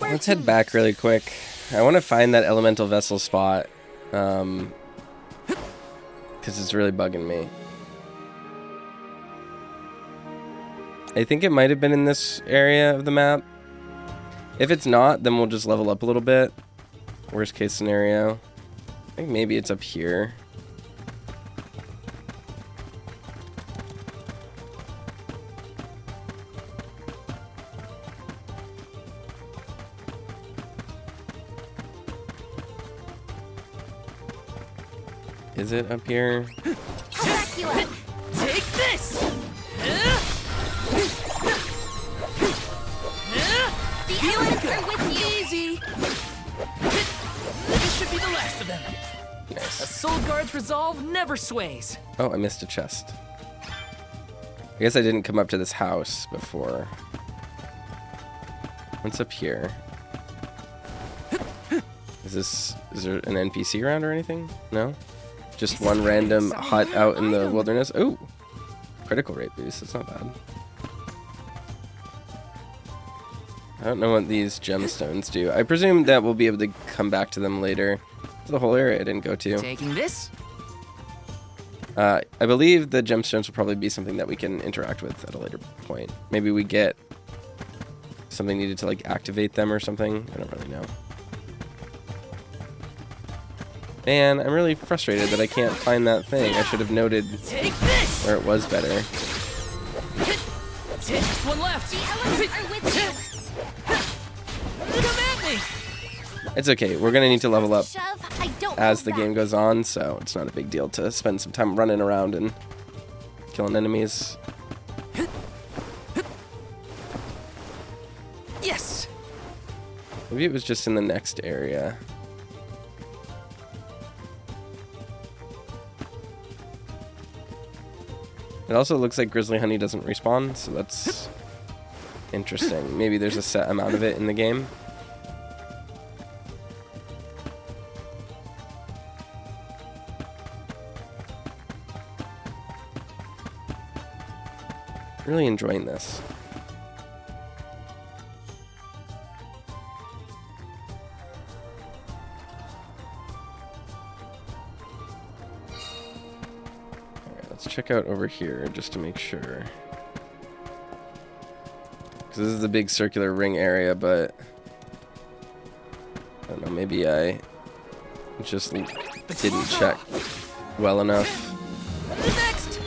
Let's head back really quick. I want to find that elemental vessel spot. Because it's really bugging me. I think it might have been in this area of the map. If it's not, then we'll just level up a little bit. Worst case scenario. I think maybe it's up here. Is it up here? I'll back you up. Take this! The elements are with you. Easy! This should be the last of them. A Nice. soul guard's resolve never sways. Oh, I missed a chest. I guess I didn't come up to this house before. What's up here? Is there an NPC around or anything? No? Just one random hut out in the wilderness? Ooh! Critical rate boost, that's not bad. I don't know what these gemstones do. I presume that we'll be able to come back to them later. There's a whole area I didn't go to. Taking this? I believe the gemstones will probably be something that we can interact with at a later point. Maybe we get something needed to like activate them or something. I don't really know. Man, I'm really frustrated that I can't find that thing. I should have noted Take this! where it was better. Just one left. The elements are with you. Come at me! It's okay. We're going to need to level up Shove, I don't as the hold game back. goes on, so it's not a big deal to spend some time running around and killing enemies. Yes! Maybe it was just in the next area. It also looks like grizzly honey doesn't respawn, so that's interesting. Maybe there's a set amount of it in the game. Really enjoying this. Let's check out over here just to make sure. Because this is the big circular ring area, but I don't know, maybe I just didn't check well enough. Next!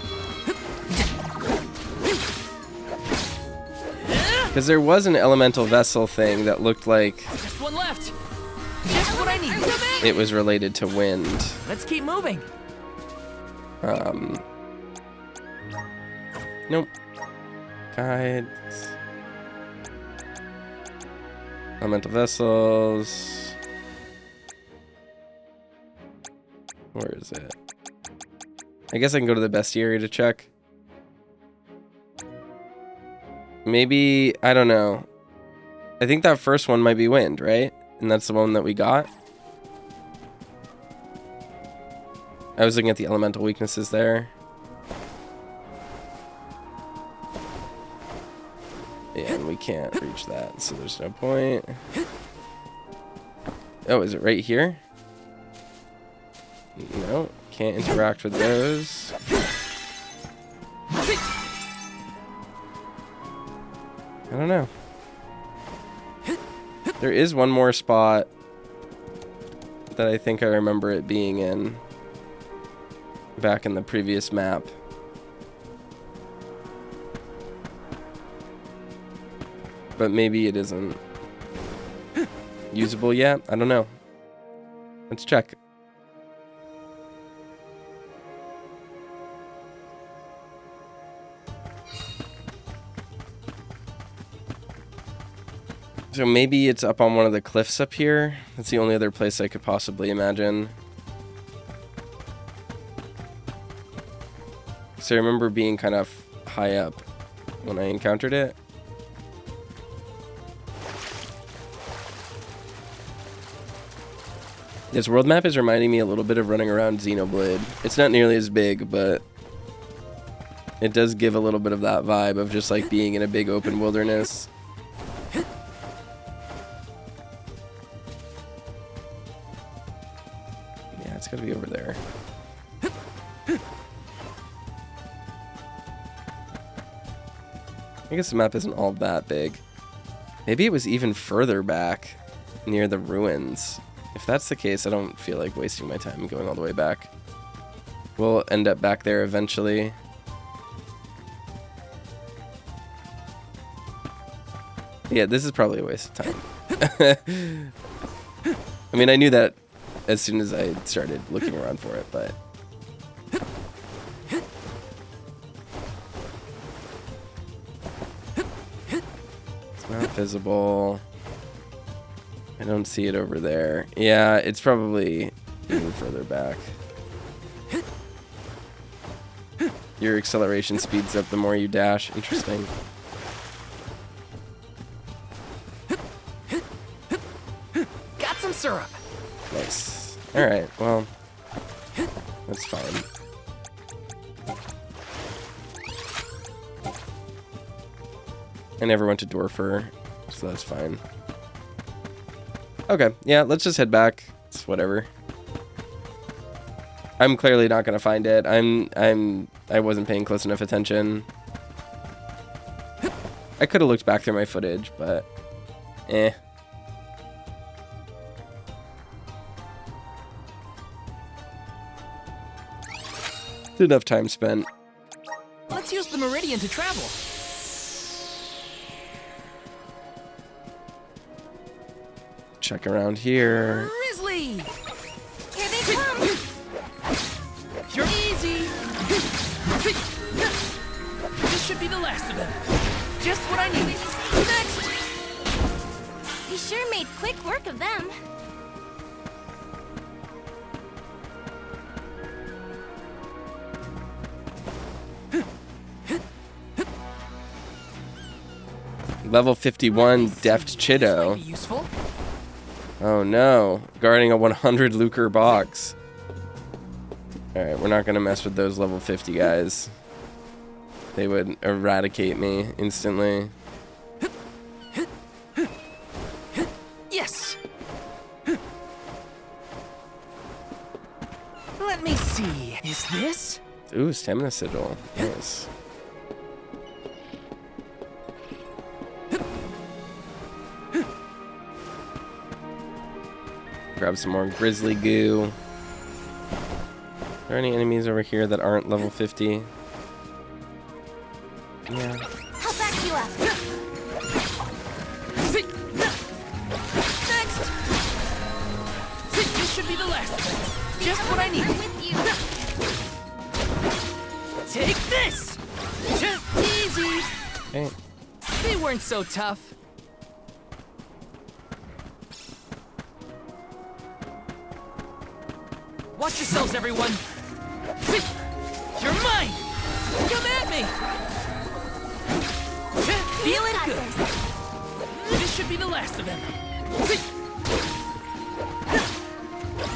Because there was an elemental vessel thing that looked like Just one left. Just what I need. Come at it was related to wind. Let's keep moving. Nope. Guides. Elemental vessels. Where is it? I guess I can go to the bestiary to check. Maybe, I don't know. I think that first one might be wind, right? And that's the one that we got. I was looking at the elemental weaknesses there. Yeah, and we can't reach that, so there's no point. Oh, is it right here? No, can't interact with those. I don't know. There is one more spot that I think I remember it being in back in the previous map. But maybe it isn't usable yet. I don't know. Let's check. So maybe it's up on one of the cliffs up here. That's the only other place I could possibly imagine. So I remember being kind of high up when I encountered it. This world map is reminding me a little bit of running around Xenoblade. It's not nearly as big, but it does give a little bit of that vibe of just like being in a big open wilderness. gotta be over there. I guess the map isn't all that big. Maybe it was even further back, near the ruins. If that's the case, I don't feel like wasting my time going all the way back. We'll end up back there eventually. Yeah, this is probably a waste of time. I mean, I knew that as soon as I started looking around for it, but... It's not visible. I don't see it over there. Yeah, it's probably even further back. Your acceleration speeds up the more you dash. Interesting. Got some syrup. Nice. Alright, well, that's fine. I never went to Dwarfer, so that's fine. Okay, yeah, let's just head back. It's whatever. I'm clearly not gonna find it. I wasn't paying close enough attention. I could have looked back through my footage, but eh. Enough time spent. Let's use the meridian to travel. Check around here. Grizzly! Here they come! You're easy! This should be the last of them. Just what I need. Next! We sure made quick work of them. Level 51 Deft This might Chido. be useful. Oh no, guarding a 100 lucre box. Alright, we're not gonna mess with those level 50 guys. They would eradicate me instantly. Yes! Let me see. Is this? Ooh, stamina sigil. Nice. Grab some more grizzly goo. Are there any enemies over here that aren't level 50? Yeah. I'll back you up. Next! This should be the last of them. Just what I need. I'm with you. Take this! Easy! Hey. They weren't so tough. Watch yourselves, everyone! You're mine! Come at me! Feeling got good! this. This should be the last of them.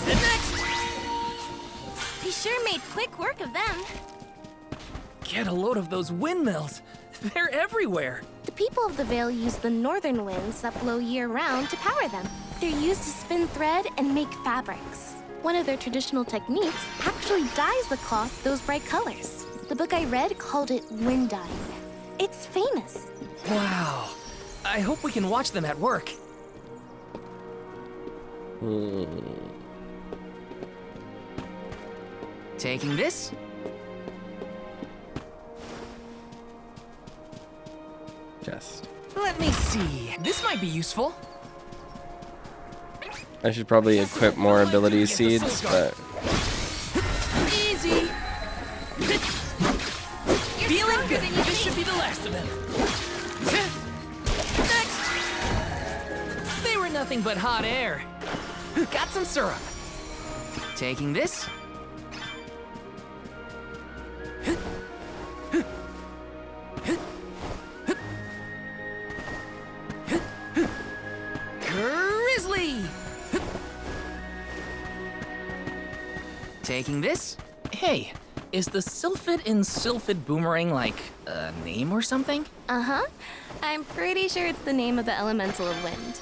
And next! We sure made quick work of them. Get a load of those windmills. They're everywhere. The people of the Vale use the northern winds that blow year-round to power them. They're used to spin thread and make fabrics. One of their traditional techniques actually dyes the cloth those bright colors. The book I read called it wind dyeing. It's famous. Wow. I hope we can watch them at work. Taking this? Chest. Let me see. This might be useful. I should probably equip more ability seeds, but Easy. Feeling good. This should be the last of them. Next. They were nothing but hot air. Got some syrup. Taking this. Grizzly. Taking this. Hey, Is the Sylphid in Sylphid Boomerang like a name or something? Uh-huh. I'm pretty sure it's the name of the elemental of wind.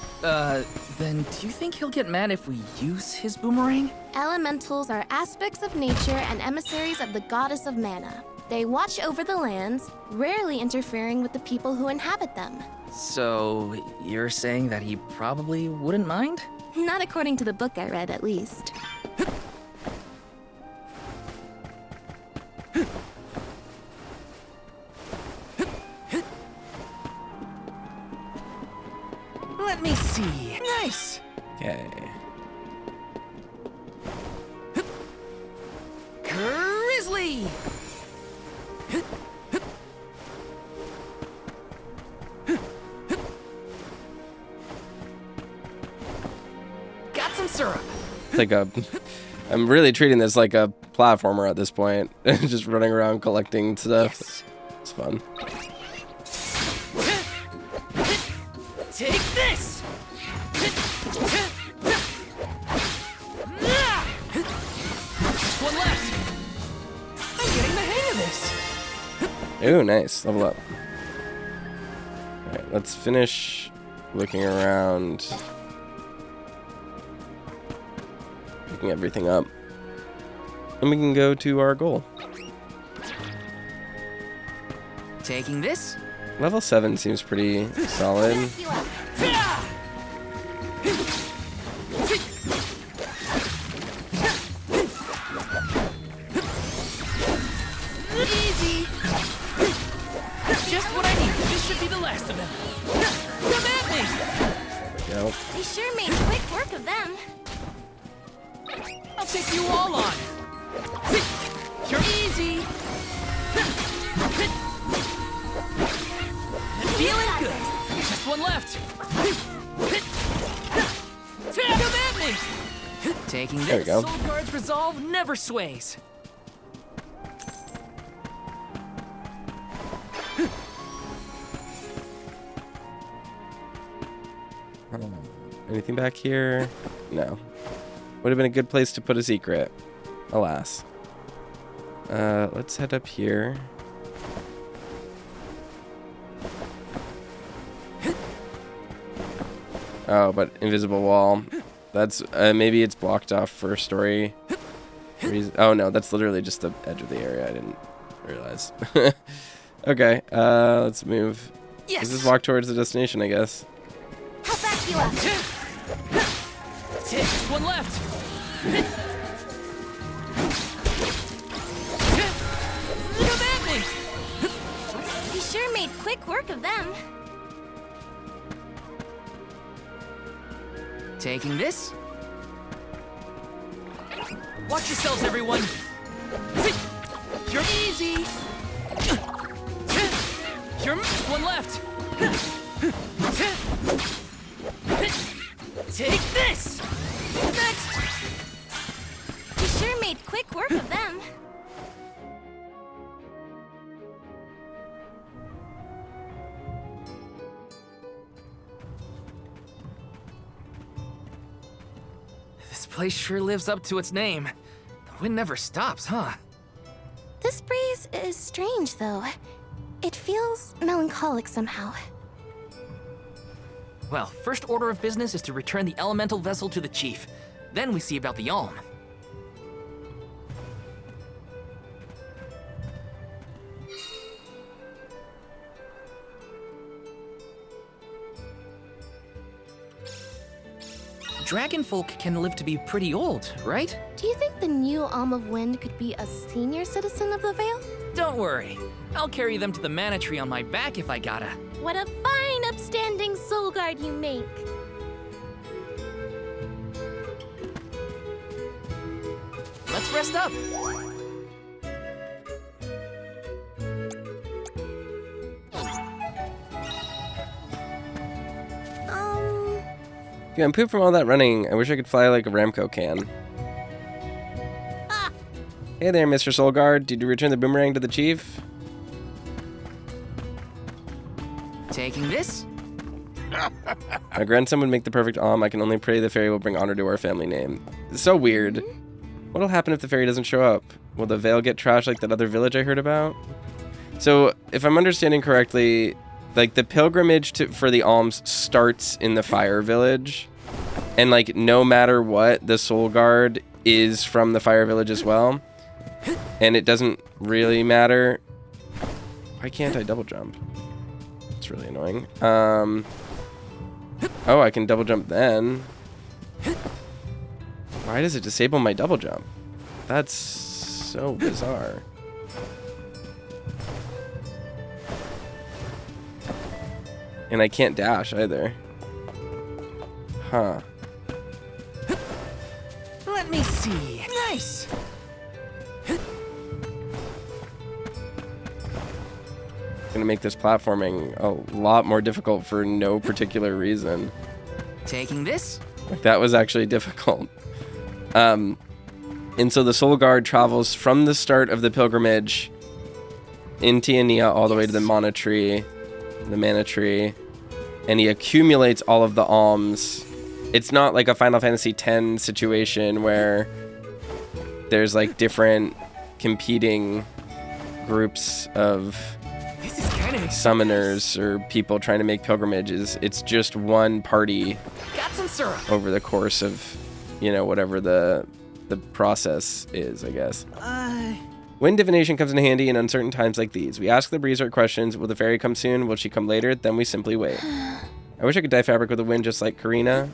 Then do you think he'll get mad if we use his boomerang? Elementals are aspects of nature and emissaries of the goddess of mana. They watch over the lands, rarely interfering with the people who inhabit them. So, you're saying that he probably wouldn't mind? Not according to the book I read, at least. Let me see. Nice! Okay. Grizzly! Got some syrup. Like I'm really treating this like a platformer at this point. Just running around collecting stuff. Yes. It's fun. Take this! Just one left. I'm getting the hang of this. Ooh, nice. Level up. Alright, let's finish looking around. Picking everything up. And we can go to our goal. Taking this? Level 7 seems pretty solid. Easy. Just what I need. This should be the last of them. Come at me. There we go. We sure made quick work of them. I'll take you all on. You're easy. Feeling good. Just one left. Come at me. Taking There we this, go. Soul Guard's resolve never sways. Anything back here? No. Would have been a good place to put a secret. Alas. Let's head up here. Oh, but invisible wall. That's maybe it's blocked off for story reason. Oh no, that's literally just the edge of the area. I didn't realize. Okay, let's move. Yes. Let's just walk towards the destination, I guess. How back you up? Take one left. Come at me. We sure made quick work of them. Taking this. Watch yourselves, everyone. You're easy. You're one left. Take this. Next. We sure made quick work of them. This place sure lives up to its name. The wind never stops, huh? This breeze is strange, though. It feels melancholic somehow. Well, first order of business is to return the elemental vessel to the chief. Then we see about the Alm. Dragonfolk can live to be pretty old, right? Do you think the new Alm of Wind could be a senior citizen of the Vale? Don't worry. I'll carry them to the mana tree on my back if I gotta. What a fine, upstanding soul guard you make. Let's rest up. Yeah, I'm pooped from all that running. I wish I could fly like a Ramco can. Ah, Hey there, Mr. Soulguard. Did you return the boomerang to the chief? Taking this? My grandson would make the perfect Alm. I can only pray the fairy will bring honor to our family name. It's so weird. What'll happen if the ferry doesn't show up? Will the veil get trashed like that other village I heard about? So, if I'm understanding correctly, like the pilgrimage for the alms starts in the fire village, and like no matter what, the soul guard is from the fire village as well, and it doesn't really matter. Why can't I double jump? It's really annoying. Oh, I can double jump then. Why does it disable my double jump? That's so bizarre. And I can't dash either. Huh. Let me see. Nice. Gonna make this platforming a lot more difficult for no particular reason. Taking this? Like, that was actually difficult. And so the Soul Guard travels from the start of the pilgrimage in Tiania all the way to the Mana Tree, and he accumulates all of the alms. It's not like a Final Fantasy X situation where there's like different competing groups of summoners or people trying to make pilgrimages. It's just one party Got some syrup. over the course of, you know, whatever the process is, I guess. When divination comes in handy in uncertain times like these, we ask the breeze our questions. Will the fairy come soon? Will she come later? Then we simply wait. I wish I could dye fabric with the wind just like Careena.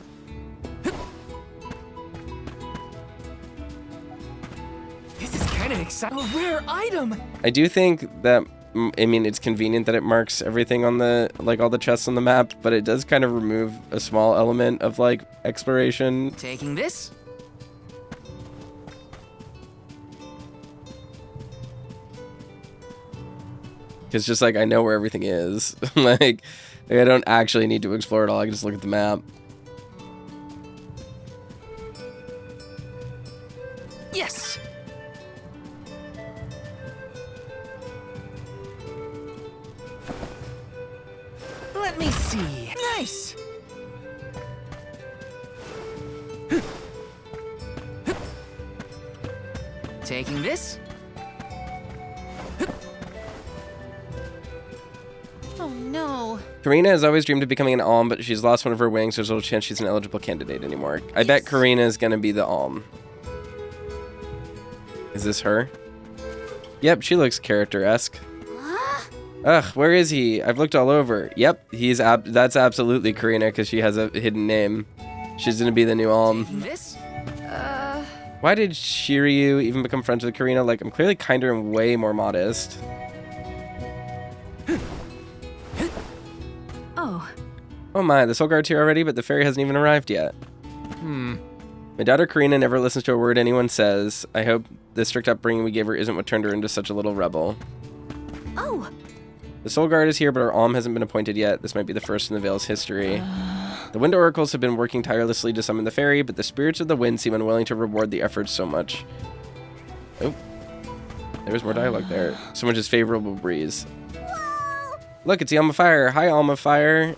This is kind of exciting. A rare item. I do think that, I mean, it's convenient that it marks everything on the, like all the chests on the map, but it does kind of remove a small element of like exploration. Taking this? It's just like, I know where everything is. like I don't actually need to explore it all. I can just look at the map. Yes. Let me see. Nice. Taking this? Oh no. Careena has always dreamed of becoming an Alm, but she's lost one of her wings, so there's little chance she's an eligible candidate anymore. I bet Careena is gonna be the Alm. Is this her? Yep, she looks character-esque. Ugh, where is he? I've looked all over. Yep, that's absolutely Careena because she has a hidden name. She's gonna be the new Alm. This? Why did Shiryu even become friends with Careena? Like, I'm clearly kinder and way more modest. Oh my, the Soul Guard's here already, but the fairy hasn't even arrived yet. My daughter Careena never listens to a word anyone says. I hope the strict upbringing we gave her isn't what turned her into such a little rebel. Oh, The Soul Guard is here, but our Alm hasn't been appointed yet. This might be the first in the Vale's history. The Wind Oracles have been working tirelessly to summon the fairy, but the spirits of the wind seem unwilling to reward the efforts so much. Oh, there's more dialogue there. So much as favorable breeze. Look, it's the Alm of Fire. Hi, Alm of Fire.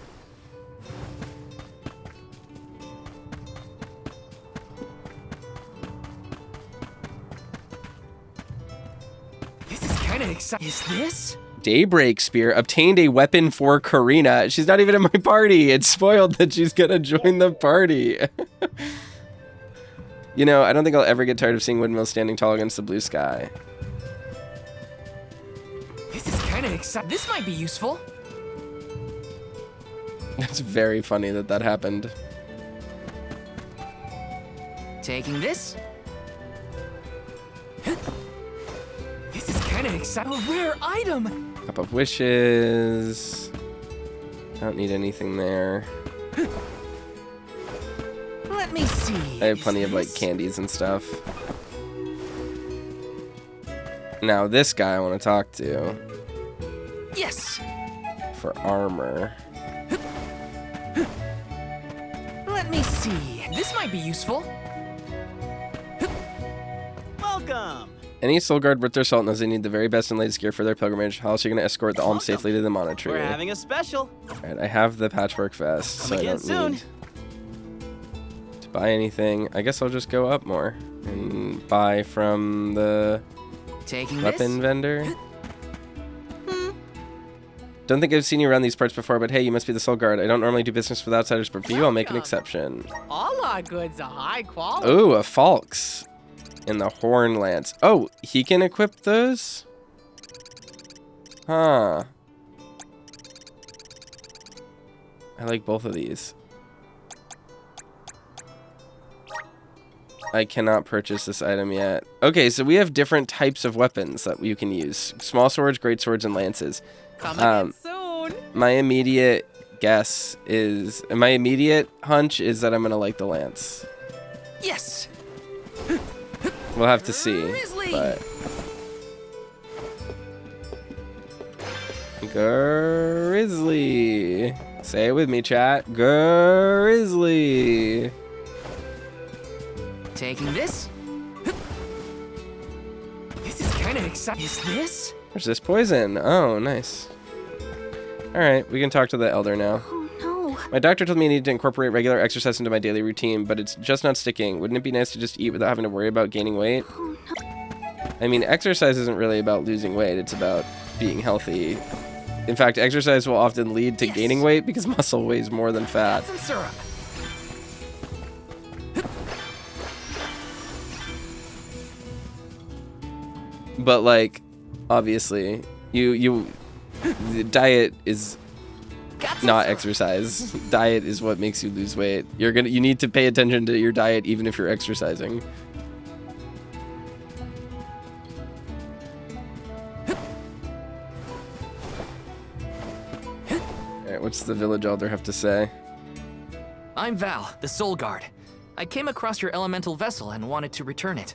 This is kind of exciting. Is this? Daybreak Spear obtained a weapon for Careena. She's not even in my party. It's spoiled that she's gonna join the party. You know, I don't think I'll ever get tired of seeing windmills standing tall against the blue sky. This is kind of exciting. This might be useful. It's very funny that that happened. Taking this? This is kind of exciting. A rare item. Cup of Wishes. I don't need anything there. Let me see. I have plenty of like candies and stuff. Now this guy I want to talk to. Yes. For armor. Let me see. This might be useful. Welcome. Any Soul Guard with their salt knows they need the very best and latest gear for their pilgrimage. How else are you going to escort the Alm safely to the Mana Tree? We're having a special. Alright, I have the patchwork vest, so I again don't soon. need to buy anything. I guess I'll just go up more. and buy from the Taking weapon this? vendor. Don't think I've seen you around these parts before, but hey, you must be the Soul Guard. I don't normally do business with outsiders, but for you, I'll make an exception. All our goods are high quality. Ooh, a Falx and the Horn Lance. Oh, he can equip those? Huh. I like both of these. I cannot purchase this item yet. Okay, so we have different types of weapons that you can use. Small swords, great swords, and lances. Coming in soon. My immediate hunch is that I'm gonna like the lance. Yes. We'll have to see. Grizzly. But Grizzly. Say it with me, chat. Grizzly. Taking this. This is kind of exciting. Is this? There's this poison. Oh, nice. All right, we can talk to the elder now. Oh no. My doctor told me I need to incorporate regular exercise into my daily routine, but it's just not sticking. Wouldn't it be nice to just eat without having to worry about gaining weight? Oh no. I mean, exercise isn't really about losing weight. It's about being healthy. In fact, exercise will often lead to gaining weight because muscle weighs more than fat. Some syrup. But like, obviously, the diet is not exercise. Diet is what makes you lose weight. You need to pay attention to your diet even if you're exercising. Alright, what's the village elder have to say? I'm Val, the Soul Guard. I came across your elemental vessel and wanted to return it.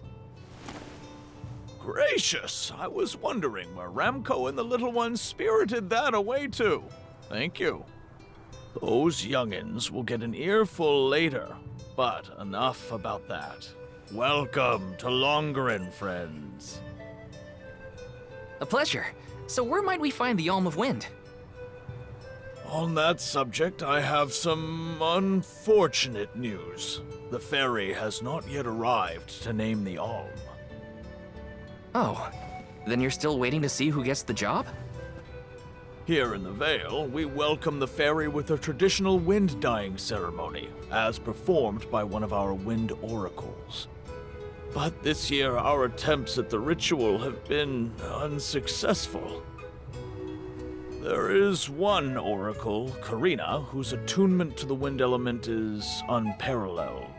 Gracious, I was wondering where Ramco and the little ones spirited that away to. Thank you. Those youngins will get an earful later, but enough about that. Welcome to Longren, friends. A pleasure. So where might we find the Alm of Wind? On that subject, I have some unfortunate news. The ferry has not yet arrived to name the Alm. Oh, then you're still waiting to see who gets the job? Here in the Vale, we welcome the ferry with a traditional wind-dyeing ceremony, as performed by one of our wind oracles. But this year, our attempts at the ritual have been unsuccessful. There is one oracle, Careena, whose attunement to the wind element is unparalleled.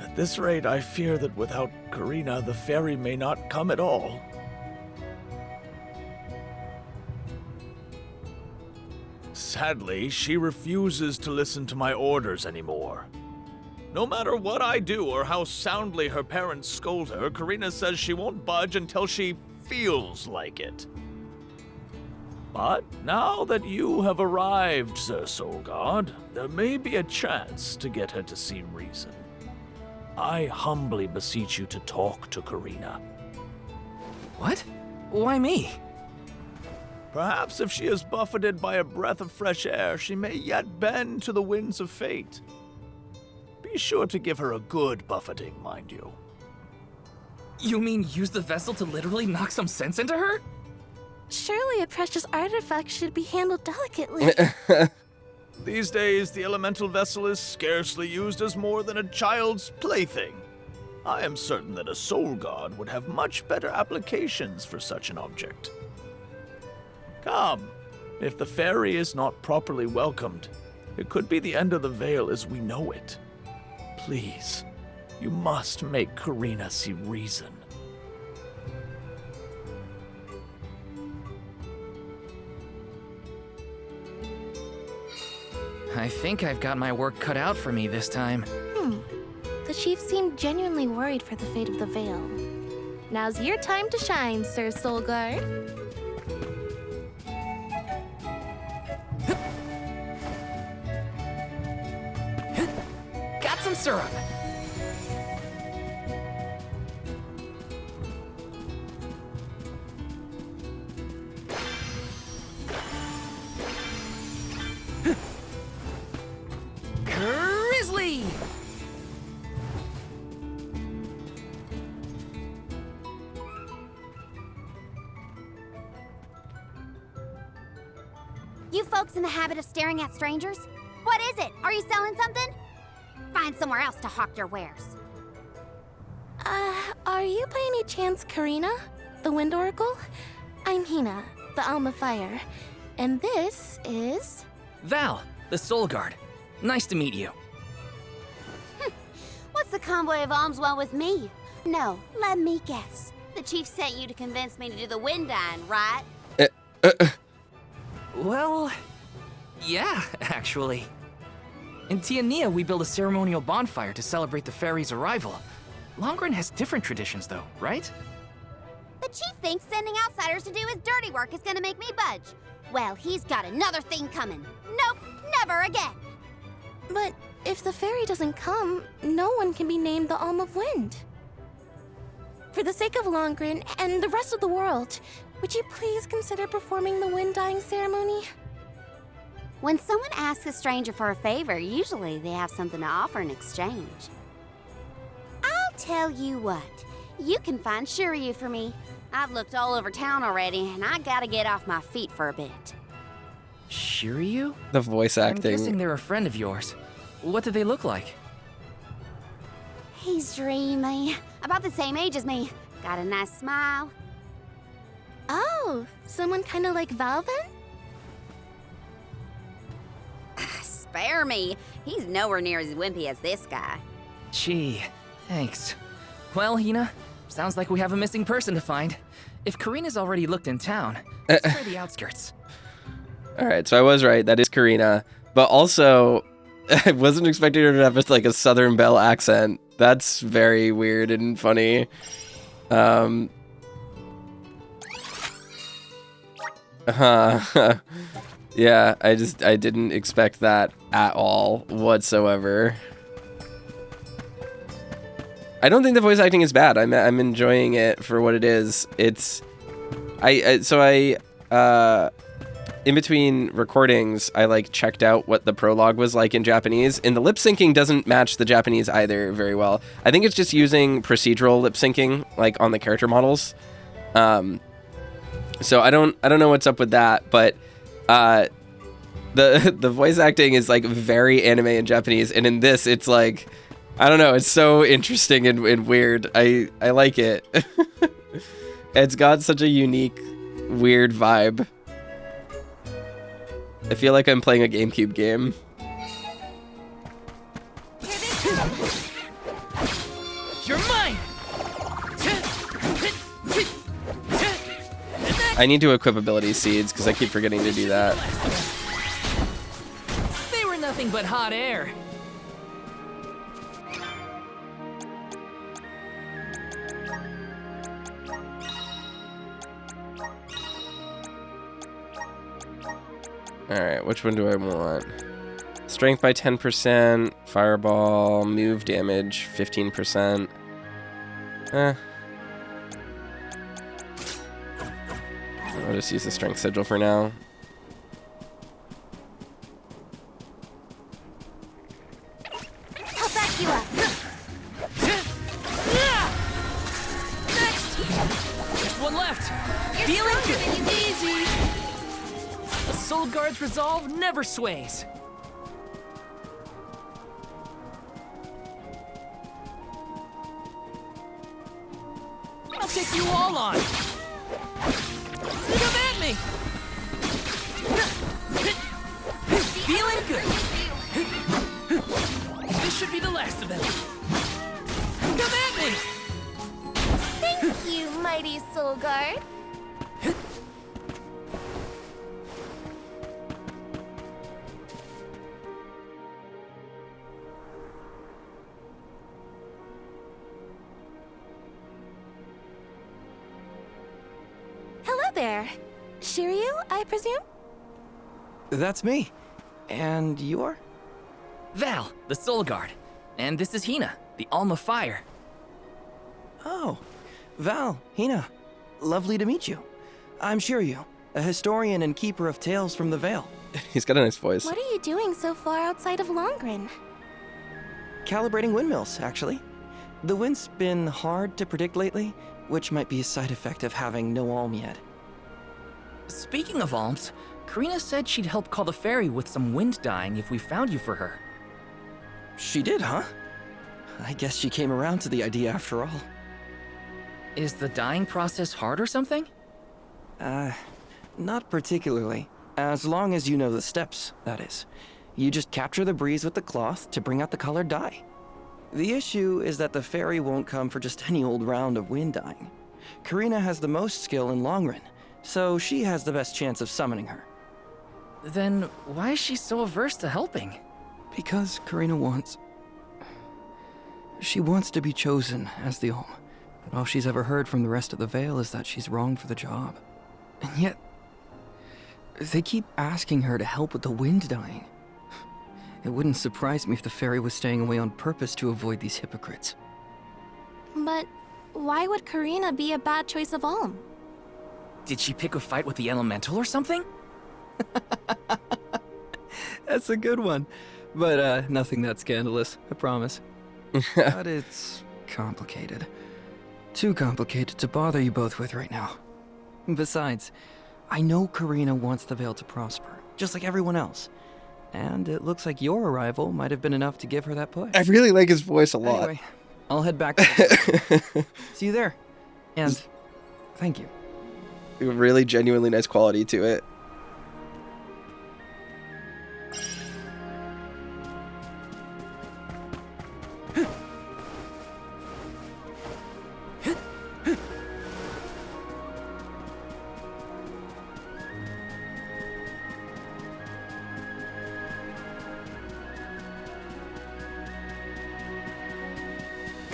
At this rate, I fear that without Careena, the ferry may not come at all. Sadly, she refuses to listen to my orders anymore. No matter what I do or how soundly her parents scold her, Careena says she won't budge until she feels like it. But now that you have arrived, Sir Soul God, there may be a chance to get her to see reason. I humbly beseech you to talk to Careena. What? Why me? Perhaps if she is buffeted by a breath of fresh air, she may yet bend to the winds of fate. Be sure to give her a good buffeting, mind you. You mean use the vessel to literally knock some sense into her? Surely a precious artifact should be handled delicately. These days, the elemental vessel is scarcely used as more than a child's plaything. I am certain that a soul god would have much better applications for such an object. Come, if the ferry is not properly welcomed, it could be the end of the Vale as we know it. Please, you must make Careena see reason. I think I've got my work cut out for me this time. The chief seemed genuinely worried for the fate of the Vale. Now's your time to shine, Sir Soul Guard. Got some syrup. Grizzly! You folks in the habit of staring at strangers? What is it? Are you selling something? Find somewhere else to hawk your wares. Are you by any chance Careena, the Wind Oracle? I'm Hina, the Alma Fire. And this is... Val, the Soul Guard. Nice to meet you. What's the convoy of Alms want with me? No, let me guess. The chief sent you to convince me to do the wind dyeing, right? Well, yeah, actually. In Tiania, we build a ceremonial bonfire to celebrate the fairy's arrival. Longren has different traditions, though, right? The chief thinks sending outsiders to do his dirty work is gonna make me budge. Well, he's got another thing coming. Nope, never again. But if the fairy doesn't come, no one can be named the Alm of Wind. For the sake of Longren and the rest of the world, would you please consider performing the wind dyeing ceremony? When someone asks a stranger for a favor, usually they have something to offer in exchange. I'll tell you what, you can find Shiryu for me. I've looked all over town already, and I gotta get off my feet for a bit. Shiryu? The voice I'm acting. guessing they're a friend of yours. What do they look like? He's dreamy, about the same age as me. Got a nice smile. Oh, someone kinda like Val then? Spare me, he's nowhere near as wimpy as this guy. Gee, thanks. Well, Hina, sounds like we have a missing person to find. If Careena's already looked in town, let's try the outskirts. All right, so I was right. That is Careena. But also, I wasn't expecting her to have just like a Southern Belle accent. That's very weird and funny. Yeah, I didn't expect that at all whatsoever. I don't think the voice acting is bad. I'm enjoying it for what it is. It's in between recordings, I like checked out what the prologue was like in Japanese, and the lip syncing doesn't match the Japanese either very well. I think it's just using procedural lip syncing like on the character models. So I don't know what's up with that, but the voice acting is like very anime in Japanese, and in this it's like, I don't know, it's so interesting and weird. I like it. It's got such a unique, weird vibe. I feel like I'm playing a GameCube game. You're mine! I need to equip ability seeds because I keep forgetting to do that. They were nothing but hot air. Alright, which one do I want? Strength by 10%, fireball, move damage 15%. I'll just use the strength sigil for now. I'll back you up. Next! Just one left. Feeling good. Easy. A Soul Guard's resolve never sways. I'll take you all on. Come at me. Feeling good. This should be the last of them. Come at me. Thank you, mighty Soul Guard. Hello there. Shiryu, I presume? That's me. And you're? Val, the Soul Guard. And this is Hina, the Alma Fire. Oh, Val, Hina. Lovely to meet you. I'm Shiryu, a historian and keeper of tales from the Vale. He's got a nice voice. What are you doing so far outside of Longren? Calibrating windmills, actually. The wind's been hard to predict lately, which might be a side effect of having no alm yet. Speaking of Alms, Careena said she'd help call the fairy with some wind dyeing if we found you for her. She did, huh? I guess she came around to the idea after all. Is the dyeing process hard or something? Not particularly. As long as you know the steps, that is. You just capture the breeze with the cloth to bring out the colored dye. The issue is that the fairy won't come for just any old round of wind dyeing. Careena has the most skill in long run, so she has the best chance of summoning her. Then why is she so averse to helping? Because Careena wants... She wants to be chosen as the Alm. But all she's ever heard from the rest of the Vale is that she's wrong for the job. And yet, they keep asking her to help with the wind dyeing. It wouldn't surprise me if the fairy was staying away on purpose to avoid these hypocrites. But why would Careena be a bad choice of Alm? Did she pick a fight with the elemental or something? That's a good one. But nothing that scandalous, I promise. But it's complicated. Too complicated to bother you both with right now. Besides, I know Careena wants the Vale to prosper, just like everyone else. And it looks like your arrival might have been enough to give her that push. I really like his voice a lot. Anyway, I'll head back. See you there. And thank you. Really genuinely nice quality to it.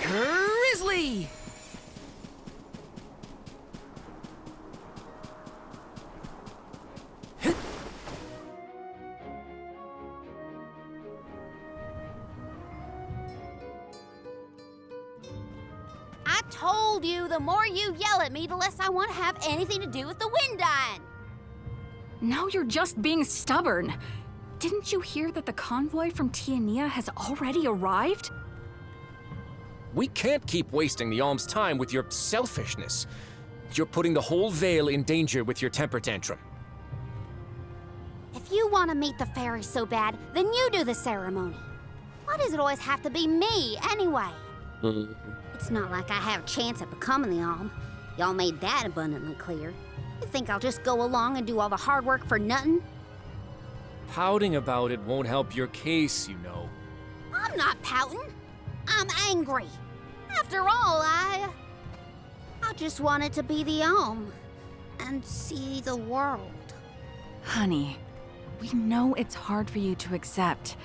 Grizzly! I told you, the more you yell at me, the less I want to have anything to do with the wind dyeing. Now you're just being stubborn. Didn't you hear that the convoy from Tiania has already arrived? We can't keep wasting the Alms' time with your selfishness. You're putting the whole Vale in danger with your temper tantrum. If you want to meet the fairy so bad, then you do the ceremony. Why does it always have to be me, anyway? It's not like I have a chance at becoming the Alm. Y'all made that abundantly clear. You think I'll just go along and do all the hard work for nothing? Pouting about it won't help your case, you know. I'm not pouting. I'm angry. After all, I just wanted to be the Alm and see the world. Honey, we know it's hard for you to accept,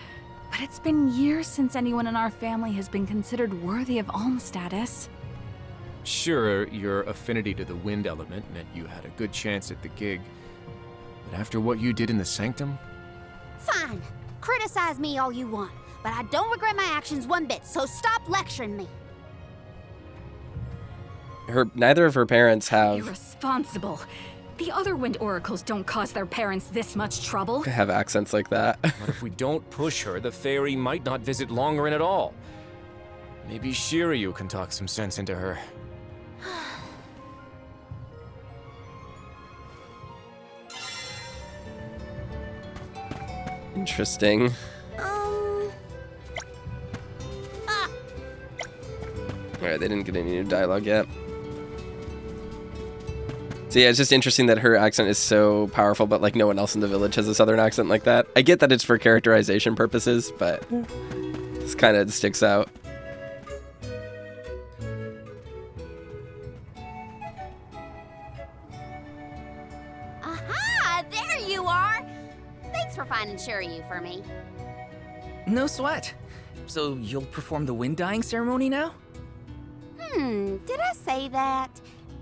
but it's been years since anyone in our family has been considered worthy of Alm status. Sure, your affinity to the wind element meant you had a good chance at the gig. But after what you did in the Sanctum? Fine. Criticize me all you want, but I don't regret my actions one bit, so stop lecturing me. Neither of her parents have Irresponsible. The other wind oracles don't cause their parents this much trouble. accents like that. But if we don't push her, the fairy might not visit Longerin at all. Maybe Shiryu can talk some sense into her. Interesting. Alright, they didn't get any new dialogue yet. So yeah, it's just interesting that her accent is so powerful, but like no one else in the village has a southern accent like that. I get that it's for characterization purposes, but this kind of sticks out. Aha! There you are! Thanks for finding Shiryu for me. No sweat. So you'll perform the wind dyeing ceremony now? Did I say that?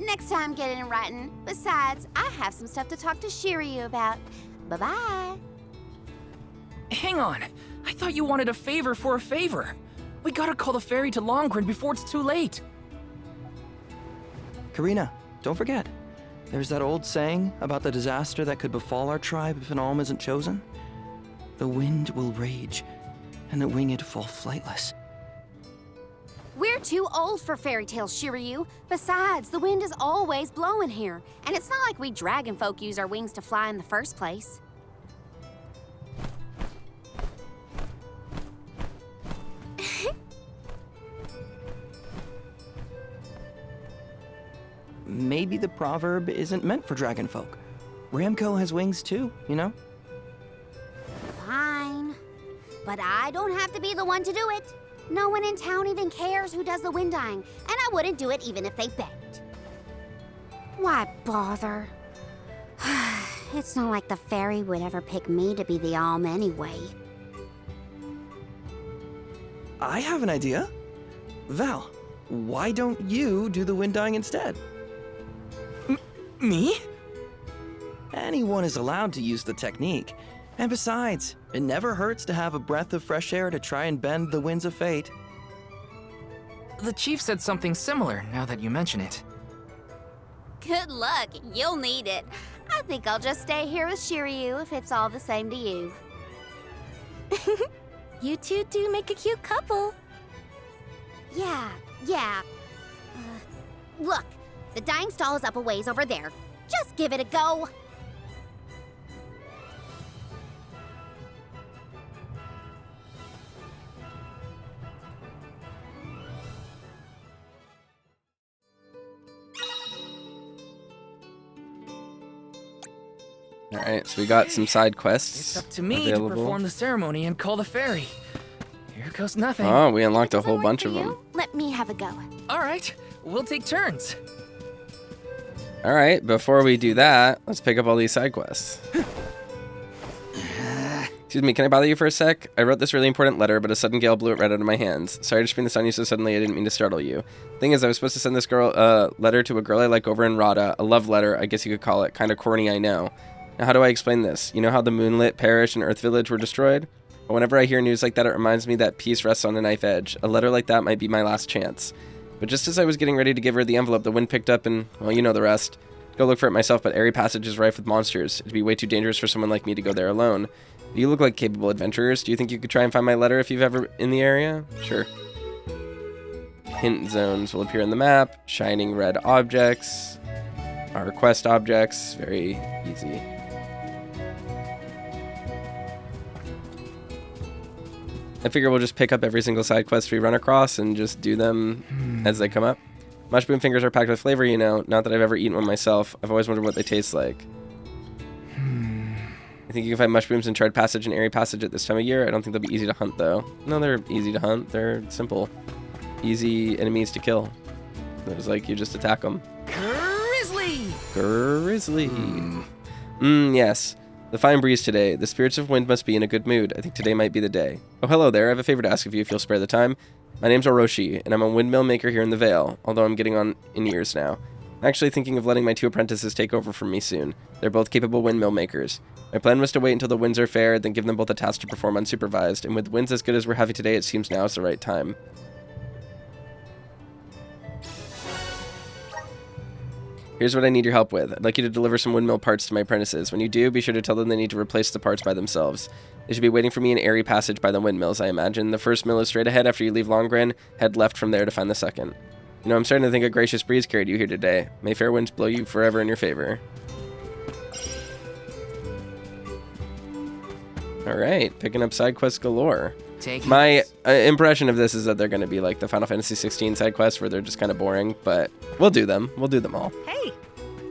Next time, get it in writing. Besides, I have some stuff to talk to Shiryu about. Bye-bye. Hang on. I thought you wanted a favor for a favor. We gotta call the fairy to Longerin before it's too late. Careena, don't forget. There's that old saying about the disaster that could befall our tribe if an Alm isn't chosen. The wind will rage, and the winged fall flightless. We're too old for fairy tales, Shiryu. Besides, the wind is always blowing here, and it's not like we dragon folk use our wings to fly in the first place. Maybe the proverb isn't meant for dragon folk. Ramco has wings too, you know? Fine. But I don't have to be the one to do it. No one in town even cares who does the wind dyeing, and I wouldn't do it even if they begged. Why bother? It's not like the fairy would ever pick me to be the Alm anyway. I have an idea. Val, why don't you do the wind dyeing instead? Me? Anyone is allowed to use the technique. And besides, it never hurts to have a breath of fresh air to try and bend the winds of fate. The chief said something similar, now that you mention it. Good luck, you'll need it. I think I'll just stay here with Shiryu if it's all the same to you. You two do make a cute couple. Yeah. Look, the dyeing stall is up a ways over there. Just give it a go. All right, so we got some side quests. It's up to me available. to perform the ceremony and call the fairy. Here goes nothing. Oh, we unlocked a Doesn't whole work bunch for of you? them. Let me have a go. All right, we'll take turns. All right, before we do that, let's pick up all these side quests. Excuse me, can I bother you for a sec? I wrote this really important letter, but a sudden gale blew it right out of my hands. Sorry to spring this on you so suddenly, I didn't mean to startle you. Thing is, I was supposed to send this letter to a girl I like over in Rada, a love letter, I guess you could call it. Kinda corny, I know. Now, how do I explain this? You know how the Moonlit Parish and Earth Village were destroyed? But whenever I hear news like that, it reminds me that peace rests on a knife edge. A letter like that might be my last chance. But just as I was getting ready to give her the envelope, the wind picked up and, well, you know the rest. Go look for it myself, but Airy Passage is rife with monsters. It'd be way too dangerous for someone like me to go there alone. You look like capable adventurers. Do you think you could try and find my letter if you've ever in the area? Sure. Hint zones will appear in the map. Shining red objects are quest objects. Very easy. I figure we'll just pick up every single side quest we run across and just do them as they come up. Mushroom fingers are packed with flavor, you know. Not that I've ever eaten one myself. I've always wondered what they taste like. I think you can find mushrooms in Charred Passage and Airy Passage at this time of year. I don't think they'll be easy to hunt, though. No, they're easy to hunt. They're simple. Easy enemies to kill. It's like you just attack them. Grizzly! Yes. The fine breeze today. The spirits of wind must be in a good mood. I think today might be the day. Oh, hello there. I have a favor to ask of you if you'll spare the time. My name's Orochi, and I'm a windmill maker here in the Vale, although I'm getting on in years now. I'm actually thinking of letting my two apprentices take over from me soon. They're both capable windmill makers. My plan was to wait until the winds are fair, then give them both a task to perform unsupervised, and with winds as good as we're having today, it seems now is the right time. Here's what I need your help with. I'd like you to deliver some windmill parts to my apprentices. When you do, be sure to tell them they need to replace the parts by themselves. They should be waiting for me in Airy Passage by the windmills, I imagine. The first mill is straight ahead after you leave Longren. Head left from there to find the second. You know, I'm starting to think a gracious breeze carried you here today. May fair winds blow you forever in your favor. Alright, picking up side quests galore. My impression of this is that they're going to be like the Final Fantasy 16 side quests where they're just kind of boring, but we'll do them. We'll do them all. Hey!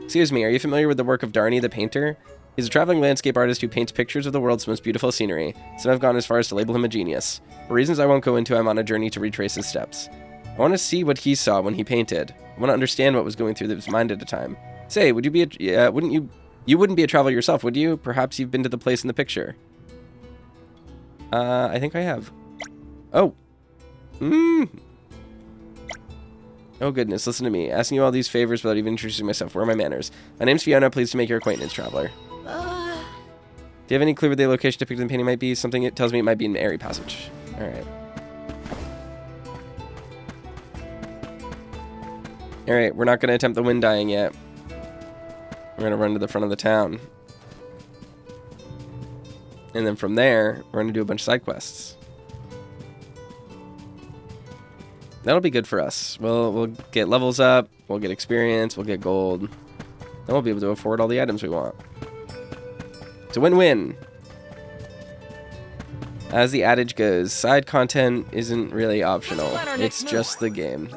Excuse me, are you familiar with the work of Darny the painter? He's a traveling landscape artist who paints pictures of the world's most beautiful scenery. Some have gone as far as to label him a genius. For reasons I won't go into, I'm on a journey to retrace his steps. I want to see what he saw when he painted. I want to understand what was going through his mind at a time. Say, would you be you wouldn't be a traveler yourself, would you? Perhaps you've been to the place in the picture. I think I have. Oh. Oh goodness, listen to me. Asking you all these favors without even introducing myself. Where are my manners? My name's Fiona, pleased to make your acquaintance, traveler. Do you have any clue where the location depicted in the painting might be? Something it tells me it might be in Airy Passage. Alright. Alright, we're not going to attempt the wind dyeing yet. We're going to run to the front of the town. And then from there, we're going to do a bunch of side quests. That'll be good for us. We'll get levels up, we'll get experience, we'll get gold. Then we'll be able to afford all the items we want. It's a win-win. As the adage goes, side content isn't really optional. It's just the game.